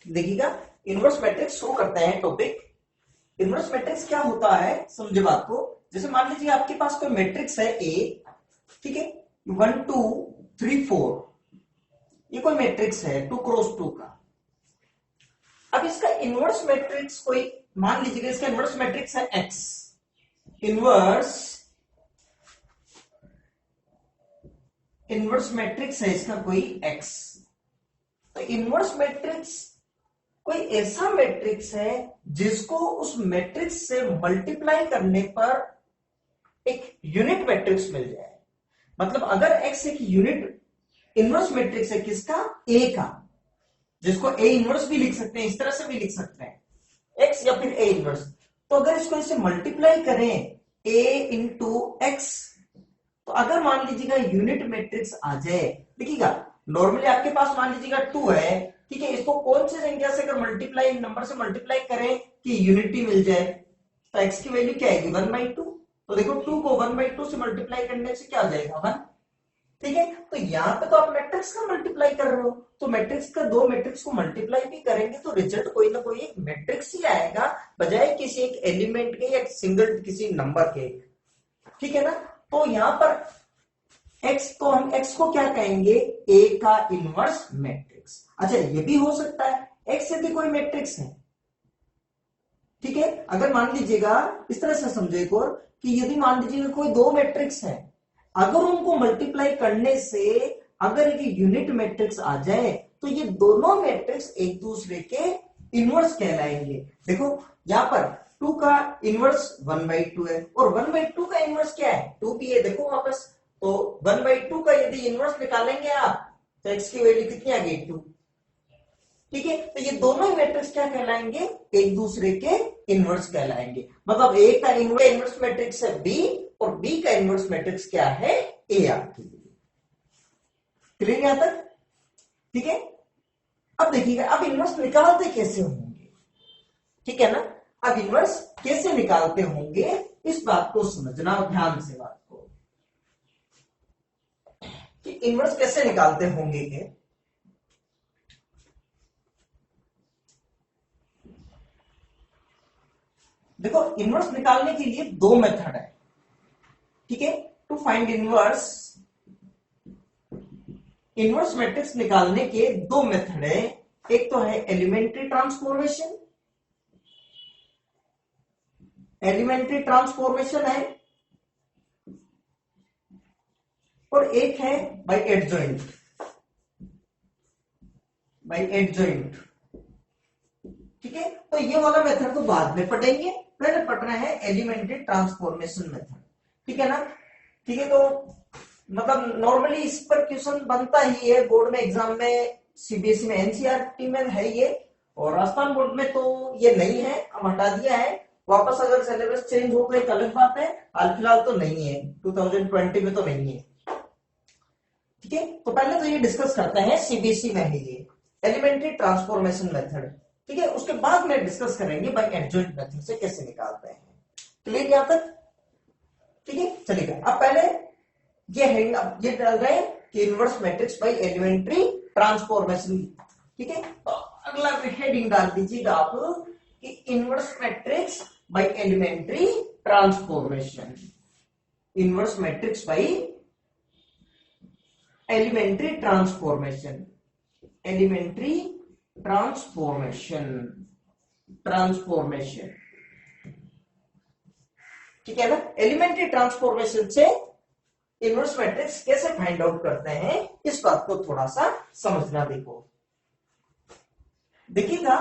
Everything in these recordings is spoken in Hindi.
देखिएगा इनवर्स मैट्रिक्स शुरू करते हैं टॉपिक। इनवर्स मैट्रिक्स क्या होता है समझे बात को। जैसे मान लीजिए आपके पास कोई मैट्रिक्स है ए, ठीक है, 1 2 3 4, ये कोई मैट्रिक्स है 2 क्रॉस 2 का। अब इसका इनवर्स मैट्रिक्स कोई मान लीजिए इसका इनवर्स मैट्रिक्स है एक्स, इनवर्स मैट्रिक्स है इसका कोई एक्स। तो इनवर्स मैट्रिक्स कोई ऐसा मैट्रिक्स है जिसको उस मैट्रिक्स से मल्टीप्लाई करने पर एक यूनिट मैट्रिक्स मिल जाए। मतलब अगर एक्स एक यूनिट इनवर्स मैट्रिक्स है किसका, ए का, जिसको ए इनवर्स भी लिख सकते हैं, इस तरह से भी लिख सकते हैं एक्स या फिर ए इनवर्स। तो अगर इसको इसे मल्टीप्लाई करें ए इंटू एक्स, तो अगर मान लीजिएगा यूनिट मैट्रिक्स आ जाए, देखिएगा नॉर्मली आपके पास मान लीजिएगा 2 है, ठीक है, इसको कौन सी संख्या से अगर मल्टीप्लाई नंबर से मल्टीप्लाई करें कि यूनिटी मिल जाए, तो एक्स की वैल्यू क्या आएगी 1/2। तो देखो 2 को 1/2 से मल्टीप्लाई करने से क्या आ जाएगा 1, ठीक है। तो यहां पे तो आप मैट्रिक्स का मल्टीप्लाई कर रहे हो, तो मैट्रिक्स का दो मैट्रिक्स को मल्टीप्लाई भी करेंगे तो रिजल्ट कोई ना कोई एक मैट्रिक्स ही आएगा, बजाय किसी एक एलिमेंट के या सिंगल किसी नंबर के, ठीक है ना। तो यहां पर एक्स, तो हम एक्स को क्या कहेंगे, ए का इनवर्स मैट्रिक्स। अच्छा ये भी हो सकता है एक्स यदि कोई मैट्रिक्स है, ठीक है, अगर मान लीजिएगा इस तरह से समझो एक और, कि यदि मान लीजिएगा कोई दो मैट्रिक्स है, अगर उनको मल्टीप्लाई करने से अगर एक यूनिट मैट्रिक्स आ जाए तो ये दोनों मैट्रिक्स एक दूसरे के इनवर्स कहलाएंगे। देखो यहां पर 2 का इनवर्स 1/2 है और 1/2 का इनवर्स क्या है 2 भी है। देखो वापस, तो 1/2 का यदि इनवर्स निकालेंगे आप तो एक्स की वैल्यू कितनी आ गई 2, ठीक है। तो ये दोनों ही मैट्रिक्स क्या कहलाएंगे, एक दूसरे के इनवर्स कहलाएंगे। मतलब ए का इनवर्स मैट्रिक्स है बी और बी का इनवर्स मैट्रिक्स क्या है ए आपके लिए। क्लियर यहां तक, ठीक है। अब देखिएगा अब इनवर्स निकालते कैसे होंगे, ठीक है ना। अब इनवर्स कैसे निकालते होंगे इस बात को समझना ध्यान से, बात को कि इनवर्स कैसे निकालते होंगे के। देखो इनवर्स निकालने के लिए दो मेथड है, ठीक है। टू फाइंड इनवर्स मैट्रिक्स निकालने के दो मेथड है। एक तो है एलिमेंट्री ट्रांसफॉर्मेशन है, और एक है बाय एडजॉइंट। ठीक है, तो ये वाला मेथड को बाद में पढ़ेंगे, पहले पढ़ना है एलिमेंट्री ट्रांसफॉर्मेशन मेथड, ठीक है ना। ठीक है, तो मतलब नॉर्मली इस पर क्वेश्चन बनता ही है बोर्ड में, एग्जाम में, सीबीएसई में, एनसीईआरटी में है ये, और राजस्थान बोर्ड में तो ये नहीं है, अब हटा दिया है। वापस अगर सिलेबस चेंज हो गए एक अलग बात है, हाल फिलहाल तो नहीं है, 2020 में तो नहीं है, ठीक है। तो पहले तो ये डिस्कस करते हैं, सीबीएसई में है ये एलिमेंट्री ट्रांसफॉर्मेशन मेथड, ठीक है। उसके बाद में डिस्कस करेंगे बाय एडजॉइंट मेथड से कैसे निकालते हैं। क्लियर यहां तक, ठीक है। चलिए अब पहले ये डाल रहे हैं कि inverse matrix by elementary transformation, ठीक है। तो अगला हेडिंग डाल दीजिएगा आप कि inverse matrix by elementary transformation, inverse matrix by elementary transformation, ठीक है ना। एलिमेंट्री ट्रांसफॉर्मेशन से इनवर्स मैट्रिक्स कैसे फाइंड आउट करते हैं इस बात को थोड़ा सा समझना। देखिएगा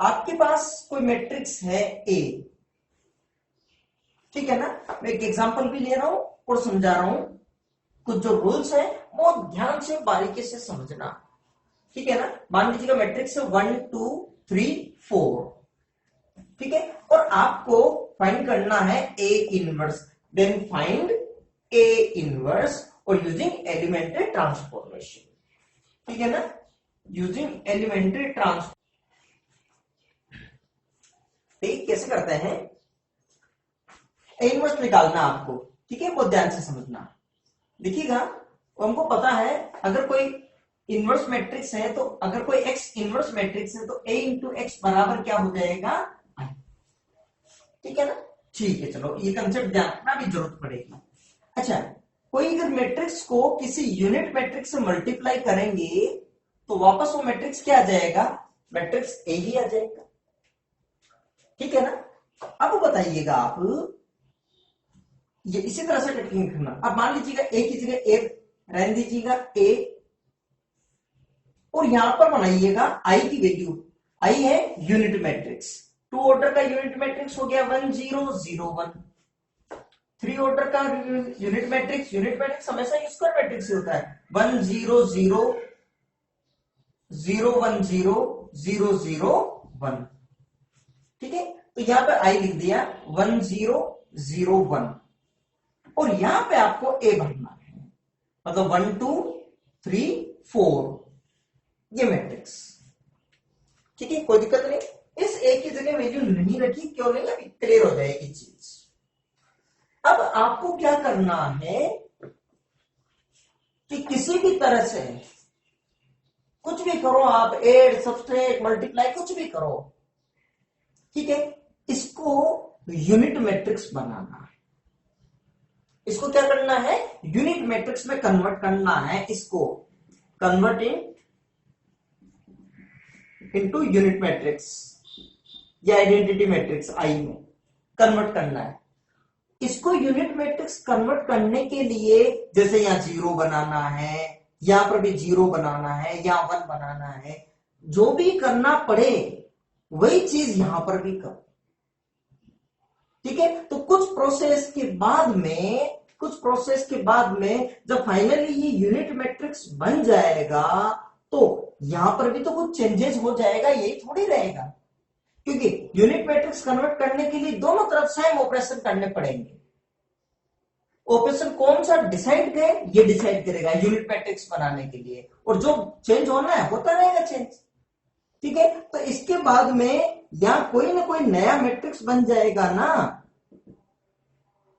आपके पास कोई मैट्रिक्स है ए, ठीक है ना। मैं एक एग्जांपल भी ले रहा हूं और समझा रहा हूं, कुछ जो रूल्स है वो ध्यान से बारीकी से समझना, ठीक है ना। मान लीजिएगा मैट्रिक्स है 1 2 3 4, ठीक है, और आपको फाइंड करना है A inverse, then find A inverse और यूजिंग एलिमेंट्री ट्रांसफॉर्मेशन, ठीक है ना, यूजिंग एलिमेंट्री ट्रांसफॉर्मेशन। कैसे करते हैं, ए इनवर्स निकालना आपको, ठीक है, वो ध्यान से समझना। देखिएगा हमको पता है अगर कोई इनवर्स मैट्रिक्स है तो अगर कोई एक्स इनवर्स मैट्रिक्स है तो ए इंटू एक्स बराबर क्या हो जाएगा आई। ठीक है ना, ठीक है, चलो ये कंसेप्ट जानना भी जरूरत पड़ेगी। अच्छा, कोई अगर मैट्रिक्स को किसी यूनिट मैट्रिक्स से मल्टीप्लाई करेंगे तो वापस वो मैट्रिक्स क्या आ जाएगा, मैट्रिक्स ए ही आ जाएगा। ठीक है ना, अब बताइएगा आप ये इसी तरह से कटिंग करना। अब मान लीजिएगा ए की जगह ए रहने दीजिएगा ए, और यहां पर बनाइएगा आई की वैल्यू, आई है यूनिट मैट्रिक्स, 2 ऑर्डर का यूनिट मैट्रिक्स हो गया 1 0 0 1, 3 ऑर्डर का यूनिट मैट्रिक्स हमेशा स्क्वायर मैट्रिक्स ही होता है, 1 0 0 0 1 0 0 0 1। ठीक है, तो यहां पे आई लिख दिया 1 0 0 1, और यहां पे आपको ए भरना है, मतलब 1 2 3 4 ये मैट्रिक्स। ठीक है, कोई दिक्कत नहीं, इस ए की जगह वैल्यू नहीं रखी, क्यों नहीं, अभी क्लियर हो जाएगी चीज। अब आपको क्या करना है कि किसी भी तरह से कुछ भी करो आप, ऐड सब्सट्रैक्ट मल्टीप्लाई कुछ भी करो, ठीक है, इसको यूनिट मैट्रिक्स बनाना है, इसको क्या करना है, यूनिट मैट्रिक्स में कन्वर्ट करना है, इसको कन्वर्ट इनटू यूनिट मैट्रिक्स या आइडेंटिटी मैट्रिक्स आई में कन्वर्ट करना है। इसको यूनिट मैट्रिक्स कन्वर्ट करने के लिए जैसे यहां 0 बनाना है, यहां पर भी 0 बनाना है, यहां 1 बनाना है, जो भी करना पड़े वही चीज यहां पर भी करो। ठीक है, तो कुछ प्रोसेस के बाद में जब फाइनली ये यूनिट मैट्रिक्स बन जाएगा तो यहां पर भी तो कुछ चेंजेस हो जाएगा, यही थोड़ी रहेगा, क्योंकि यूनिट मैट्रिक्स कन्वर्ट करने के लिए दोनों तरफ सेम ऑपरेशन करने पड़ेंगे। ऑपरेशन कौन सा डिसाइड करे, ये डिसाइड करेगा यूनिट मैट्रिक्स बनाने के लिए, और जो चेंज होना है होता रहेगा चेंज। ठीक है, तो इसके बाद में यहां कोई ना कोई नया मैट्रिक्स बन जाएगा ना।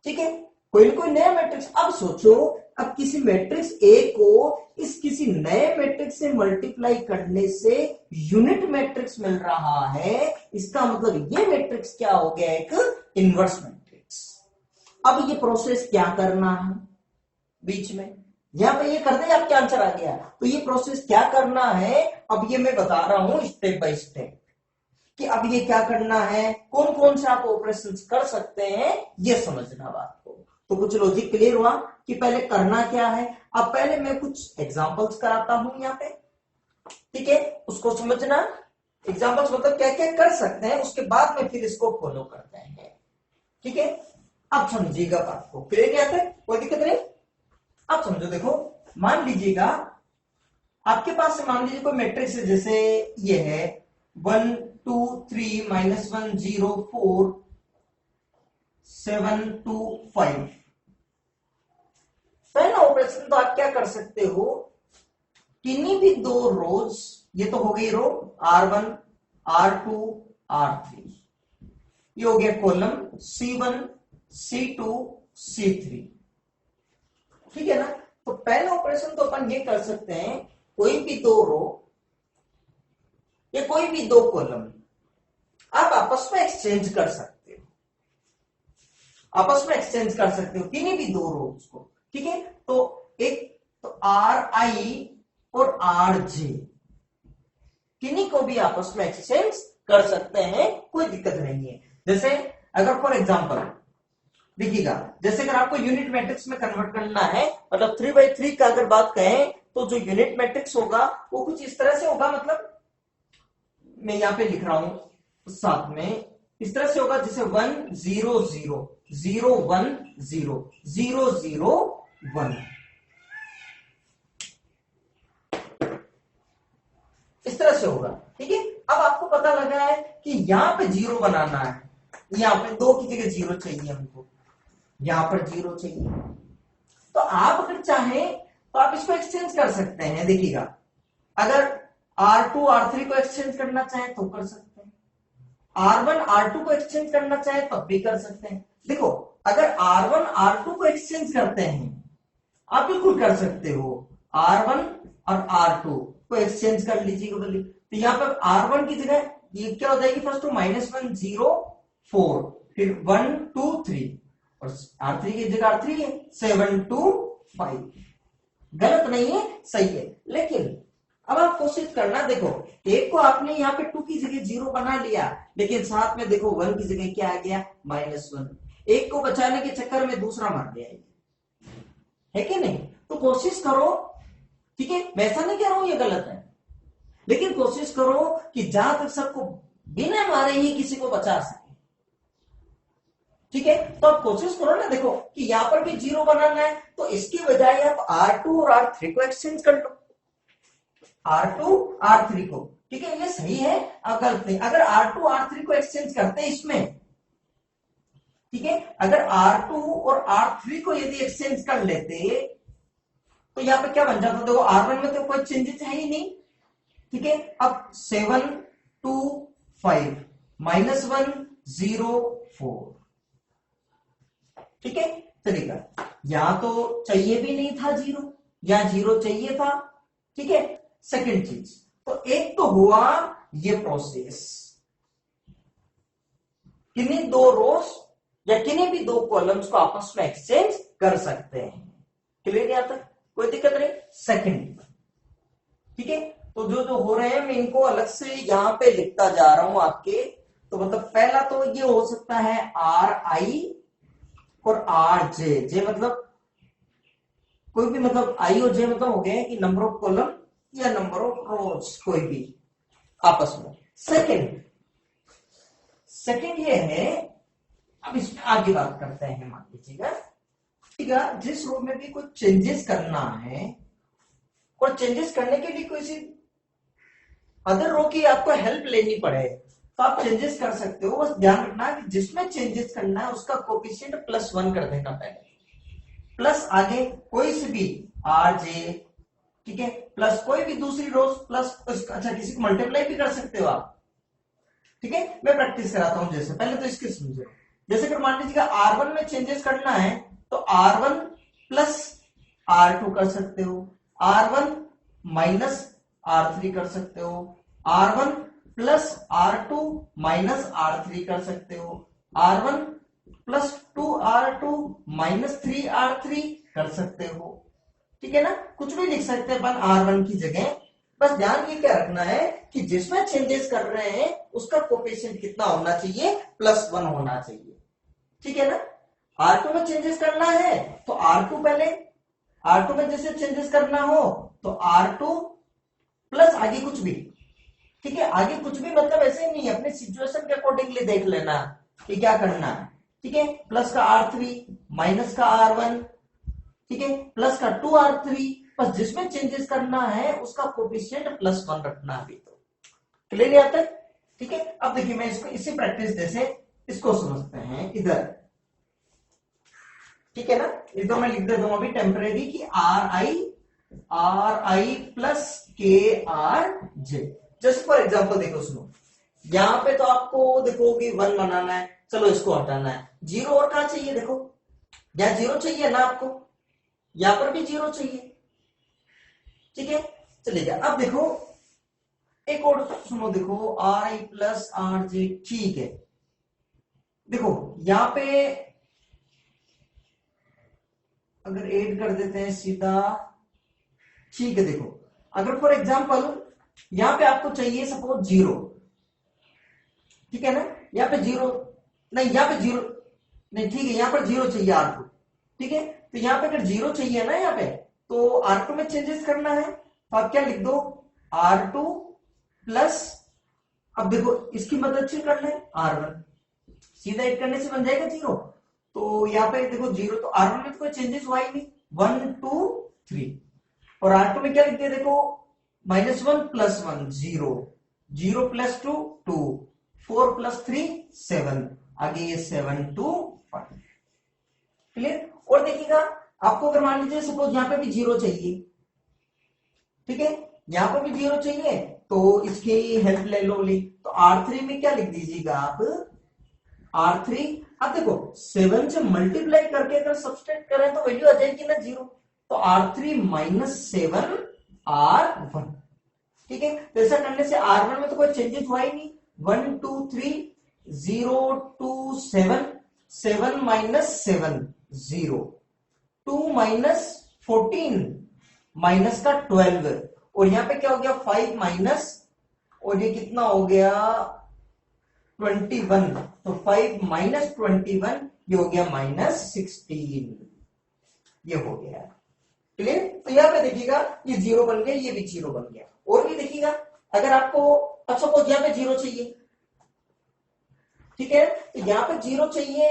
ठीक है, कोई ना कोई नया मैट्रिक्स। अब सोचो, अब किसी मैट्रिक्स ए को इस किसी नए मैट्रिक्स से मल्टीप्लाई करने से यूनिट मैट्रिक्स मिल रहा है, इसका मतलब ये मैट्रिक्स क्या हो गया, एक इनवर्स मैट्रिक्स। अब ये प्रोसेस क्या करना है बीच में, यहां पे ये कर दे आपका आंसर आ गया, तो ये प्रोसेस क्या करना है, अब ये मैं बता रहा हूं स्टेप बाय स्टेप कि अब ये क्या करना है, कौन कौन से आप ऑपरेशंस कर सकते हैं, ये समझना बात को। तो कुछ लॉजिक क्लियर हुआ कि पहले करना क्या है। अब पहले मैं कुछ एग्जांपल्स कराता हूं यहां पे, ठीक है, उसको समझना। एग्जांपल्स मतलब क्या क्या कर सकते हैं, उसके बाद में फिर इसको फॉलो करते हैं। ठीक है, अब समझिएगा बात को, क्लियर क्या है, कोई दिक्कत नहीं। अब समझो, देखो मान लीजिएगा आपके पास से मान लीजिए कोई मैट्रिक्स है, जैसे ये है 1 2 3 -1 0 4 7 2 5। पहला ऑपरेशन तो आप क्या कर सकते हो, किन्हीं भी दो रोज, ये तो हो गई रो R1 R2 R3, ये हो गया कॉलम C1 C2 C3। ठीक है ना, तो पहला ऑपरेशन तो अपन ये कर सकते हैं, कोई भी दो रो या कोई भी दो कॉलम आप आपस में एक्सचेंज कर सकते हो, आपस में एक्सचेंज कर सकते हो किन्हीं भी दो रोज को। ठीक है, तो एक तो RI और RJ किन्हीं को भी आपस में एक्सचेंज कर सकते हैं, कोई दिक्कत नहीं है। जैसे अगर फॉर एग्जांपल देखिएगा, जैसे अगर आपको यूनिट मैट्रिक्स में कन्वर्ट करना है, मतलब 3/3 का अगर बात कहें तो जो यूनिट मैट्रिक्स होगा वो कुछ इस तरह से होगा, मतलब मैं यहां पे लिख रहा हूं साथ में, इस तरह से होगा जैसे 1 0 0 0 1 0 0 0 1, इस तरह से होगा। ठीक है, अब आपको पता लगा है कि यहां पे 0 बनाना है, यहां पे 2 की जगह 0 चाहिए हमको, यहां पर 0 चाहिए, तो आप अगर चाहें तो आप इसको एक्सचेंज कर सकते हैं। देखिएगा, अगर R2 R3 को एक्सचेंज करना चाहे तो कर सकते हैं, R1 R2 को एक्सचेंज करना चाहे तब भी कर सकते हैं। देखो, अगर R1 R2 को एक्सचेंज करते हैं आप बिल्कुल कर सकते हो, R1 और R2 को एक्सचेंज कर लीजिएगा बोलिए, तो यहाँ पर R1 की जगह ये क्या हो जाएगी, फर्स्ट टू -1 0 4, फिर 1 2 3, और R3 की जगह R3 है 7 2 5। गलत नहीं है, सही है। लेकिन अब आप कोशिश करना, देखो एक को आपने यहाँ पे 2 की जगह 0 बना लिया, लेकिन साथ में देखो 1 की जगह क्या आ गया, -1। एक को बचाने के चक्कर में दूसरा मर गया, है कि नहीं? तो कोशिश करो, ठीक है, मैं ऐसा नहीं कह रहा हूं ये गलत है, लेकिन कोशिश करो कि जहां तक सबको बिना मारे ही किसी को बचा सके, ठीक है? तो आप कोशिश करो ना, देखो कि यहां पर भी 0 बनाना है, तो इसकी बजाय आप R2 और R3 को एक्सचेंज कर लो, R2 R3 को, ठीक है? ये सही है, गलत नहीं। अगर R2 R3 को एक्सचेंज करते इसमें, ठीक है, अगर R2 और R3 को यदि एक्सचेंज कर लेते तो यहां पे क्या बन जाता, देखो R1 में तो कोई चेंजेस है ही नहीं, ठीक है? अब 7 2 5 -1 0 4, ठीक है, चलेगा। यहां तो चाहिए भी नहीं था 0, यहां 0 चाहिए था, ठीक है। सेकंड चीज, तो एक तो हुआ ये प्रोसेस, किन्हीं दो रोज या किन्हीं भी दो कॉलम्स को आपस में एक्सचेंज कर सकते हैं, क्लियर यहां तक, कोई दिक्कत नहीं। सेकंड, ठीक है, तो जो जो हो रहे हैं मैं इनको अलग से यहां पे लिखता जा रहा हूं आपके, तो मतलब पहला तो ये हो सकता है RI और RJ, जे मतलब कोई भी, मतलब I और J मतलब हो गए कि नंबर ऑफ कॉलम या नंबर ऑफ रोज, कोई भी आपस में। सेकंड ये है, अब इसमें आगे बात करते हैं, मान लीजिएगा, ठीक है, जिस रो में भी कुछ चेंजेस करना है और चेंजेस करने के लिए किसी अदर रो की आपको हेल्प लेनी पड़े तो आप चेंजेस कर सकते हो, बस ध्यान रखना कि जिसमें चेंजेस करना है उसका कोफिशिएंट +1 कर देना पहले, प्लस आगे कोई से भी RJ, ठीक है, प्लस कोई भी दूसरी रोज प्लस, अच्छा किसी को मल्टीप्लाई भी कर सकते हो आप, ठीक है। मैं प्रैक्टिस कराता हूं, जैसे पहले तो इसके समझो, जैसे अगर मान लीजिएगा R1 में चेंजेस करना है तो R1 प्लस R2 कर सकते हो, R1 माइनस R3 कर सकते हो, R1 plus R2 minus R3 कर सकते हो, R1 plus 2R2 minus 3R3 कर सकते हो, ठीक है ना, कुछ भी लिख सकते हैं अपन R1 की जगह। बस ध्यान ये क्या रखना है कि जिसमें चेंजेस कर रहे हैं उसका कोफिशिएंट कितना होना चाहिए, +1 होना चाहिए, ठीक है ना। R2 में चेंजेस करना है तो R2 पहले, R2 में जैसे चेंजेस करना हो तो R2 प्लस आगे कुछ भी, ठीक है, आगे कुछ भी मतलब ऐसे ही नहीं, अपने सिचुएशन के अकॉर्डिंगली देख लेना कि क्या करना है, ठीक है। प्लस का R3 माइनस का R1, ठीक है, प्लस का 2R3, बस जिसमें चेंजेस करना है उसका कोफिशिएंट +1 रखना अभी, तो क्लियर यहाँ तक, ठीक है। अब देखिए मैं इसको इसी प्रैक्टिस जैसे इसको समझते हैं इधर, ठीक है ना, इधर मैं लिख देता हूं अभी टेम्परेरी की RI plus KRJ। Just for example देखो, सुनो, यहां पे तो आपको देखो कि 1 बनाना है, चलो इसको हटाना है, 0 और कहां चाहिए, देखो यहां 0 चाहिए ना आपको, यहां पर भी 0 चाहिए, ठीक है, चलेगा। अब देखो एक और सुनो, देखो RI प्लस RJ, ठीक है, देखो यहां पे अगर ऐड कर देते हैं सीधा, ठीक है, देखो अगर फॉर एग्जांपल यहां पे आपको चाहिए सपोज 0, ठीक है ना, यहाँ पे 0 नहीं, यहाँ पे 0 नहीं, ठीक है, यहाँ पर 0 चाहिए R2, ठीक है, तो यहाँ पे अगर 0 चाहिए ना यहाँ पे, तो R2 में चेंजेस करना है तो आप क्या लिख दो, R2 प्लस, अब देखो इसकी मदद से कर ले R1, सीधा ऐड करने से बन जाएगा 0, तो यहाँ पे देखो 0, तो R1 में तो कोई चेंजेस हुआ ही नहीं, 1 2 3, और R2 में क्या लिख दिया, देखो -1 + 1 0, 0 + 2 2, 4 + 3 7, आगे ये 7 2 5, क्लियर। और देखिएगा आपको अगर मान लीजिए सपोज यहाँ पे भी 0 चाहिए, ठीक है, यहाँ पर भी 0 चाहिए, तो इसकी हेल्प ले लो, तो R3 में क्या लिख दीजिएगा आप, R3, अब देखो 7 से मल्टीप्लाई करके अगर सब्सट्रैक्ट करें तो वैल्यू आ जाएगी ना 0, तो R3 माइनस 7 R1। ठीक है, तो ऐसा करने से R1 में तो कोई चेंजेस हुआ ही नहीं। 1 2 3 0 2 7 7 माइनस 7 0 2 माइनस 14 माइनस का 12 और यहां पे क्या हो गया 5 माइनस और ये कितना हो गया 21 तो 5 माइनस 21 ये हो गया माइनस 16 ये हो गया। क्लियर। तो यहां पे देखिएगा ये 0 बन गया ये भी 0 बन गया। और भी देखिएगा अगर आपको अब सपोज यहां पे 0 चाहिए, ठीक है, तो यहां पे 0 चाहिए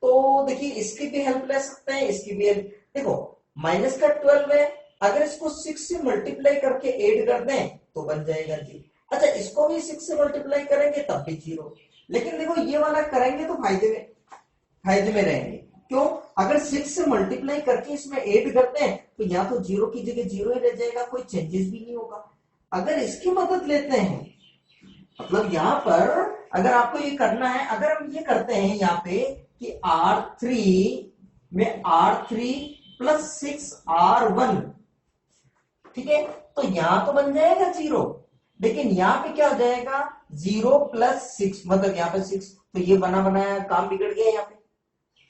तो देखिए इसकी भी हेल्प ले सकते हैं इसकी भी हेल्प। देखो माइनस का 12 है, अगर इसको 6 से मल्टीप्लाई करके ऐड कर दें तो बन जाएगा 0। अच्छा इसको भी 6 से मल्टीप्लाई करेंगे तब भी 0। लेकिन देखो ये वाला करेंगे तो फायदे में रहेंगे। क्यों? अगर 6 से मल्टीप्लाई करके इसमें ऐड करते हैं तो या तो 0 की जगह 0 ही रह जाएगा, कोई चेंजेस भी नहीं होगा। अगर इसकी मदद लेते हैं मतलब यहां पर अगर आपको ये करना है, अगर हम ये करते हैं यहाँ पे कि R3 में R3 प्लस 6 R1, ठीक है, तो यहां तो बन जाएगा 0, लेकिन यहां पे क्या हो जाएगा 0 प्लस 6 मतलब यहां पे 6 तो ये बना बनाया काम बिगड़ गया यहाँ पे।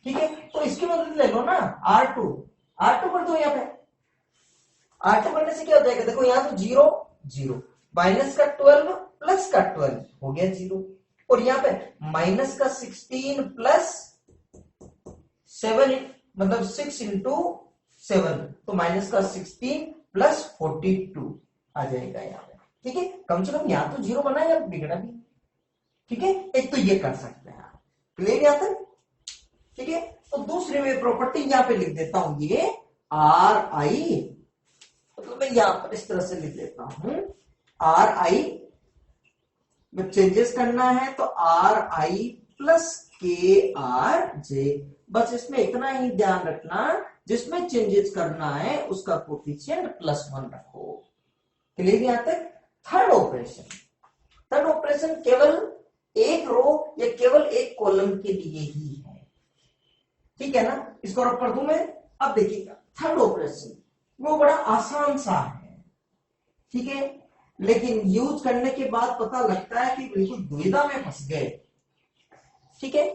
ठीक है, तो इसकी मदद ले लो ना R2 कर दो यहाँ पे। R2 करने से क्या हो जाएगा देखो यहां तो 0 0 माइनस का 12 प्लस का 12 हो गया 0 और यहाँ पे माइनस का 16 प्लस 7 मतलब 6 इंटू 7 तो माइनस का 16 प्लस 42 आ जाएगा यहाँ पे। ठीक है, कम से कम यहाँ तो 0 बना या बिगड़ा भी। ठीक है, एक तो ये कर सकते हैं आप। क्लियर यहाँ तक? ठीक है, तो दूसरी में प्रॉपर्टी यहां पे लिख देता हूं ये RI मतलब मैं यहां पर इस तरह से लिख देता हूं RI में चेंजेस करना है तो RI प्लस KRJ। बस इसमें इतना ही ध्यान रखना जिसमें चेंजेस करना है उसका कोफिशिएंट +1 रखो। क्लियर यहां तक? थर्ड ऑपरेशन केवल एक रो या केवल एक कॉलम के लिए ही है। ठीक है ना, इसको रब कर दूं मैं। अब देखिएगा थर्ड ऑपरेशन वो बड़ा आसान सा है, ठीक है, लेकिन यूज करने के बाद पता लगता है कि बिल्कुल दुविधा में फंस गए। ठीक है,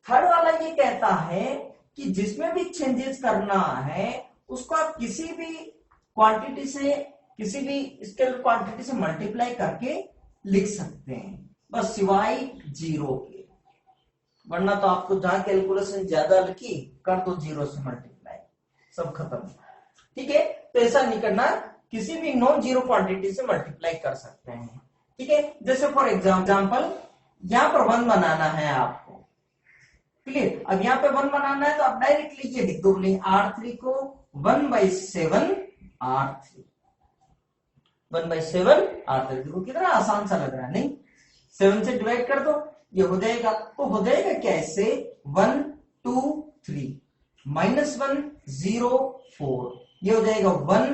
थर्ड वाला ये कहता है कि जिसमें भी चेंजेस करना है उसको आप किसी भी क्वांटिटी से किसी भी स्केलर क्वांटिटी से मल्टीप्लाई करके लिख सकते हैं बस सिवाय 0 के, वरना तो आपको जहां कैलकुलेशन ज्यादा लिखी कर दो 0 से मल्टीप्लाई सब खत्म। ठीक है, तो ऐसा नहीं करना, किसी भी नॉन जीरो क्वांटिटी से मल्टीप्लाई कर सकते हैं। ठीक है, जैसे फॉर एग्जाम्पल यहां पर 1 बनाना है आपको। क्लियर, अब यहां पे 1 बनाना है तो आप डायरेक्टली ये लिख दो R3 को 1/7 R3 1/7 R3। देखो कितना आसान सा लग रहा है, नहीं? 7 से डिवाइड कर दो ये हो जाएगा, तो हो जाएगा क्या इससे 1 2 3 -1 0 4 ये हो जाएगा 1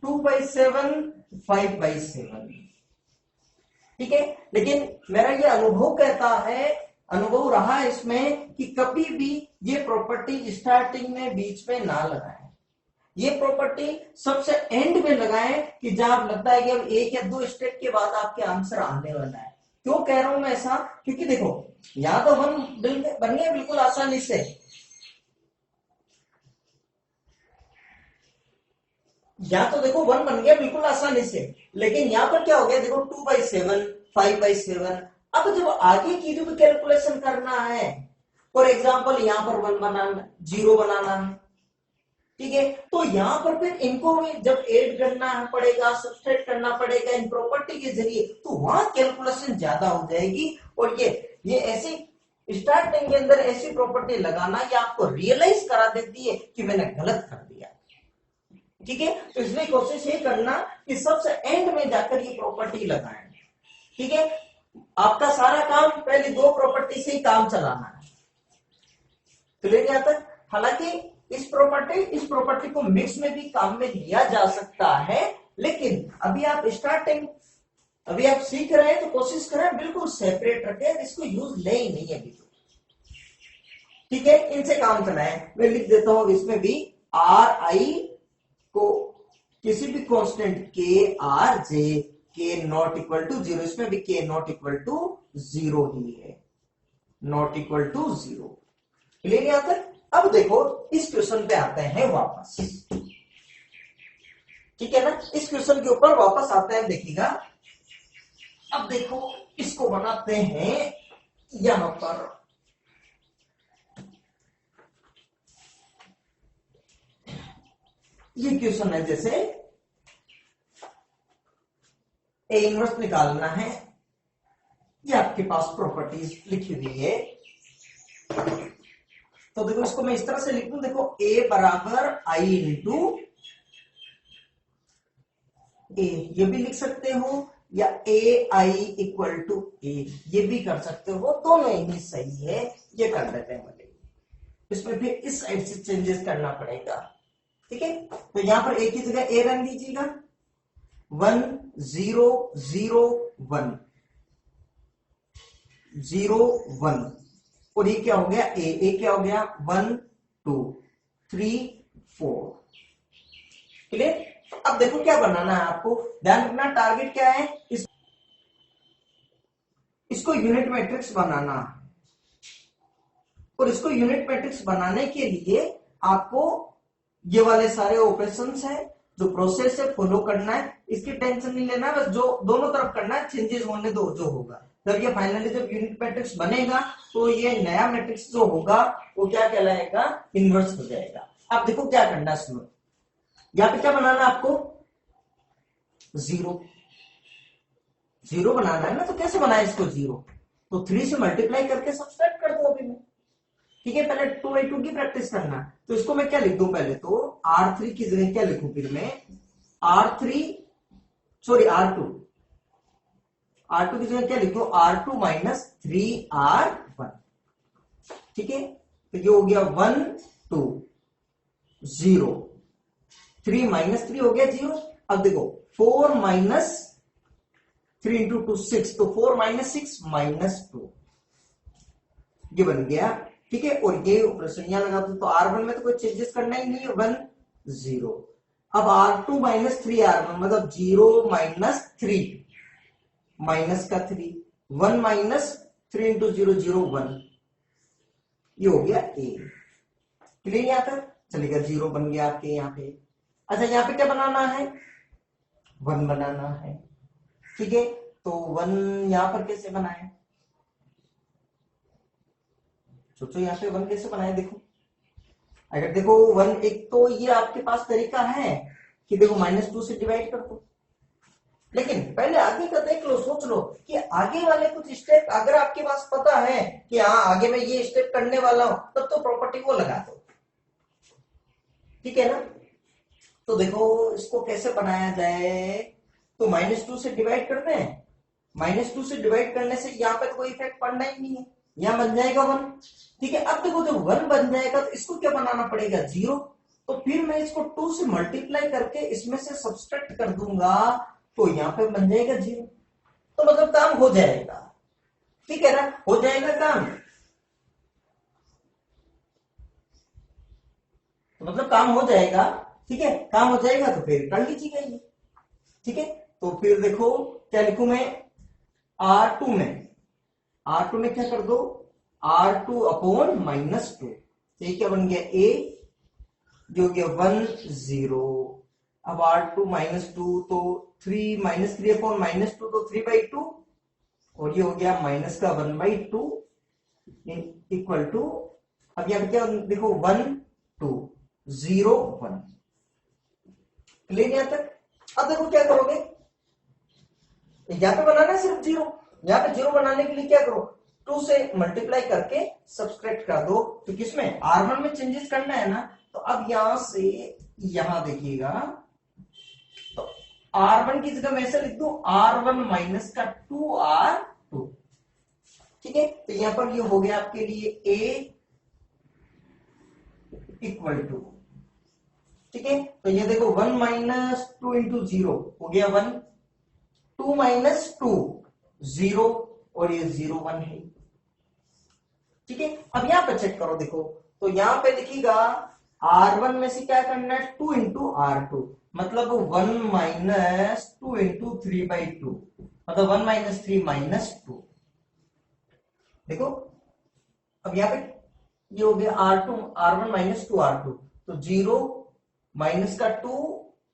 2/7 5/7। ठीक है, लेकिन मेरा ये अनुभव कहता है, अनुभव रहा इसमें कि कभी भी ये प्रॉपर्टी स्टार्टिंग में बीच में ना लगाएं, ये प्रॉपर्टी सबसे एंड में लगाएं कि जहां लगता है कि अब 1 या 2 स्टेप के बाद आपके आंसर आने वाला है। क्यों कह रहा हूं मैं ऐसा? क्योंकि देखो यहां तो 1 बन गया बिल्कुल आसानी से, यहां तो देखो 1 बन गया बिल्कुल आसानी से, लेकिन यहां पर क्या हो गया देखो 2/7 5/7। अब जब आगे की जो कैलकुलेशन करना है, फॉर एग्जाम्पल यहां पर 1 बनाना 0 बनाना है, ठीक है, तो यहां पर फिर इनको भी जब ऐड करना पड़ेगा सब्सट्रैक्ट करना पड़ेगा इन प्रॉपर्टी के जरिए, तो वहां कैलकुलेशन ज्यादा हो जाएगी। और ये ऐसी स्टार्टिंग के अंदर ऐसी प्रॉपर्टी लगाना ये आपको रियलाइज करा देती है कि मैंने गलत कर दिया। ठीक है, तो इसलिए कोशिश ये करना कि सबसे एंड में जाकर ये प्रॉपर्टी लगाएं। ठीक है, आपका सारा काम पहले 2 प्रॉपर्टी से ही काम चलाना है। क्लियर यहां तक? हालांकि इस प्रॉपर्टी को मिक्स में भी काम में लिया जा सकता है, लेकिन अभी आप सीख रहे हैं तो कोशिश करें बिल्कुल सेपरेट रखें, इसको यूज ले ही नहीं है अभी। ठीक है, इनसे काम चलाएं। मैं लिख देता हूं इसमें भी RI को किसी भी कांस्टेंट के आर जे के नॉट इक्वल टू जीरो, इसमें भी k not equal to zero ही है, not equal to zero. Clear यहां तक? अब देखो इस क्वेश्चन पे आते हैं वापस, ठीक है ना, इस क्वेश्चन के ऊपर वापस आते हैं, देखिएगा। अब देखो इसको बनाते हैं यहां पर, ये क्वेश्चन है, जैसे ए इनवर्स निकालना है, ये आपके पास प्रॉपर्टीज लिखी हुई है। तो देखो इसको मैं इस तरह से लिख दूं, देखो ए बराबर आई इंटू ए, ये भी लिख सकते हो, या ए आई इक्वल टू ए, ये भी कर सकते हो, दोनों ही सही है। ये कर देते हैं, इसमें फिर इस साइड से चेंजेस करना पड़ेगा, ठीक है। तो यहां पर ए की जगह ए रन दीजिएगा, 1 0 0 1 0 1, और ये क्या हो गया, ए क्या हो गया, 1 2 3 4। क्लियर? अब देखो क्या बनाना है आपको, ध्यान रखना, टारगेट क्या है, इसको यूनिट मैट्रिक्स बनाना है, और इसको यूनिट मैट्रिक्स बनाने के लिए आपको ये वाले सारे ऑपरेशंस है, जो प्रोसेस है, फॉलो करना है। इसकी टेंशन नहीं लेना, बस जो दोनों तरफ करना है, चेंजेस होने दो, जो होगा जब ये फाइनली जब यूनिट मैट्रिक्स बनेगा तो ये नया मैट्रिक्स जो होगा वो क्या कहलाएगा, इनवर्स हो जाएगा। अब देखो क्या करना है इसमें, यहां पे क्या बनाना है आपको, जीरो, जीरो बनाना है ना, तो कैसे बनाए इसको जीरो, तो 3 से मल्टीप्लाई करके सब्सट्रैक्ट कर दो अभी में, ठीक है। पहले 2 की प्रैक्टिस करना, तो इसको मैं क्या लिख दूं, पहले तो R3 की जगह क्या लिखूं, फिर मैं R3 सॉरी R2 की जगह क्या लिखूं, R2 माइनस 3R1, ठीक है। तो ये हो गया 1 2 0, 3 माइनस 3 हो गया 0। अब देखो 4 माइनस 3 इंटू 2 6, तो 4 माइनस 6 माइनस 2, ये बन गया, ठीक है। और ये ऑपरेशन यहां लगा दो, तो R1 में तो कोई चेंजेस करना ही नहीं है, 1 0। अब R2 माइनस 3R1 मतलब 0 माइनस 3 माइनस का 3, 1 माइनस 3 इंटू 0 0 1, ये हो गया ए। क्लियर यहां तक? चलेगा, 0 बन गया आपके यहाँ पे। अच्छा यहां पे क्या बनाना है, 1 बनाना है, ठीक है। तो 1 यहां पर कैसे बनाए, सोचो यहाँ पे 1 कैसे बनाए, देखो अगर देखो 1, एक तो ये आपके पास तरीका है कि देखो -2 से डिवाइड कर दो, लेकिन पहले आगे का देख लो, सोच लो कि आगे वाले कुछ स्टेप अगर आपके पास पता है कि हाँ आगे मैं ये स्टेप करने वाला हूं, तब तो प्रॉपर्टी वो लगा दो, ठीक है ना। तो देखो इसको कैसे बनाया जाए, तो -2 से डिवाइड करते हैं, -2 से डिवाइड करने से यहाँ पे तो कोई इफेक्ट पड़ना ही नहीं है, यहां बन जाएगा 1, ठीक है। अब देखो जब 1 बन जाएगा तो इसको क्या बनाना पड़ेगा, 0, तो फिर मैं इसको 2 से मल्टीप्लाई करके इसमें से सब्सट्रैक्ट कर दूंगा, तो यहां पे बन जाएगा 0, तो मतलब काम हो जाएगा, ठीक है ना, हो जाएगा काम, तो मतलब काम हो जाएगा, ठीक है। काम हो जाएगा तो फिर कर लीजिएगा ये, ठीक है। तो फिर देखो क्या लिखूं मैं, R2 में क्या कर दो, R2 अपॉन -2, तो ये क्या बन गया a, जो हो गया 1 0। अब R2 -2, तो 3 -3 अपॉन -2, तो 3/2, और ये हो गया माइनस का 1/2 इक्वल टू, अब यहां पे क्या देखो 1 2 0 1, क्लियर यहां तक? अब देखो क्या करोगे, यहां पे बनाना है सिर्फ 0, यहां पे 0 बनाने के लिए क्या करो, 2 से मल्टीप्लाई करके सब्सट्रैक्ट कर दो, तो किसमें R1 में चेंजेस करना है ना। तो अब यहां से यहां देखिएगा, तो R1 की जगह मैं ऐसे लिख दूं R1 माइनस का 2R2, ठीक है। तो यहां पर ये हो गया आपके लिए A इक्वल टू, ठीक है। तो ये देखो 1 माइनस 2 इंटू 0 हो गया 1, 2 माइनस 2 0, और ये 0 1 है, ठीक है। अब यहां पे चेक करो, देखो तो यहां पे लिखिएगा R1 में से क्या करना है, 2 इंटू R2, मतलब 1 माइनस 2 इंटू 3/2, मतलब 1 माइनस 3 माइनस 2। देखो अब यहाँ पे ये हो गया R2 R1 माइनस 2 R2, तो 0 माइनस का 2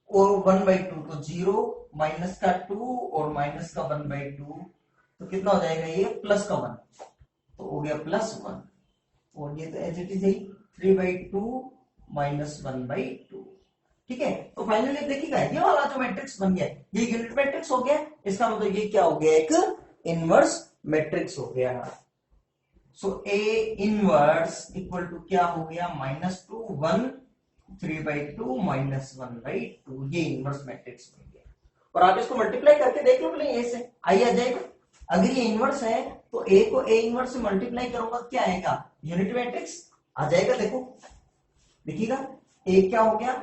और 1/2, तो 0 माइनस का 2 और माइनस का 1/2, तो कितना हो जाएगा ये प्लस का 1, तो हो गया +1, और ये तो एज इट इज है 3/2 माइनस 1/2। ठीक है, तो फाइनली देखिएगा ये वाला जो मैट्रिक्स बन गया ये यूनिट मैट्रिक्स हो गया, इसका मतलब ये क्या हो गया, एक इनवर्स मैट्रिक्स हो गया। सो ए इनवर्स इक्वल टू क्या हो गया, -2 1 3/2 माइनस 1/2, ये इनवर्स मैट्रिक्स बन गया। और आप इसको मल्टीप्लाई करके देख लो ए से, आई आ जाएगा। अगर ये इनवर्स है तो ए को ए इनवर्स से मल्टीप्लाई करूंगा, क्या आएगा, यूनिट मैट्रिक्स आ जाएगा। देखो देखिएगा ए क्या हो गया,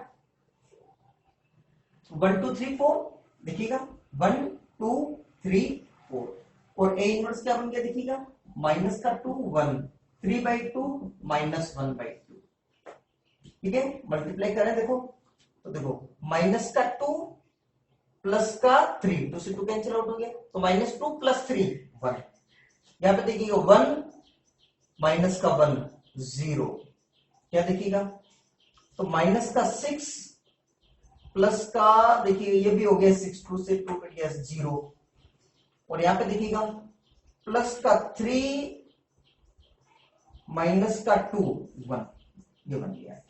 1 2 3 4, देखिएगा 1 2 3 4, और ए इनवर्स क्या बन गया, देखिएगा माइनस का 2 1 3/2 माइनस 1/2। ठीक है, मल्टीप्लाई करें देखो, तो देखो माइनस का 2 प्लस का 3, 2 से 2 कैंसिल आउट हो गया, तो -2 + 3 1, यहां पे देखिएगा 1 माइनस का 1 0, क्या देखिएगा, तो माइनस का 6 प्लस का, देखिए ये भी हो गया 6, 2 से 2 कट गया 0, और यहां पे देखिएगा प्लस का 3 माइनस का 2 1, ये बन गया।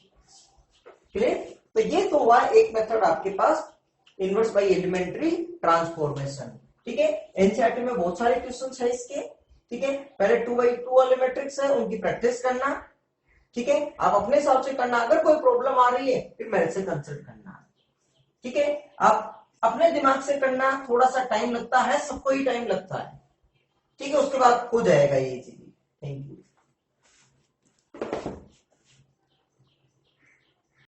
क्लियर, तो ये तो हुआ एक मेथड आपके पास इनवर्स बाय एलिमेंट्री ट्रांसफॉर्मेशन। ठीक है, एनसीईआरटी में बहुत सारे क्वेश्चन है इसके। ठीक है, पहले 2/2 वाले मैट्रिक्स है उनकी प्रैक्टिस करना। ठीक है, आप अपने हिसाब से करना, अगर कोई प्रॉब्लम आ रही है फिर मेरे से कंसल्ट करना। ठीक है, आप अपने दिमाग से करना, थोड़ा सा टाइम लगता है, सबको ही टाइम लगता है। ठीक है, उसके बाद हो जाएगा ये चीज। Thank you.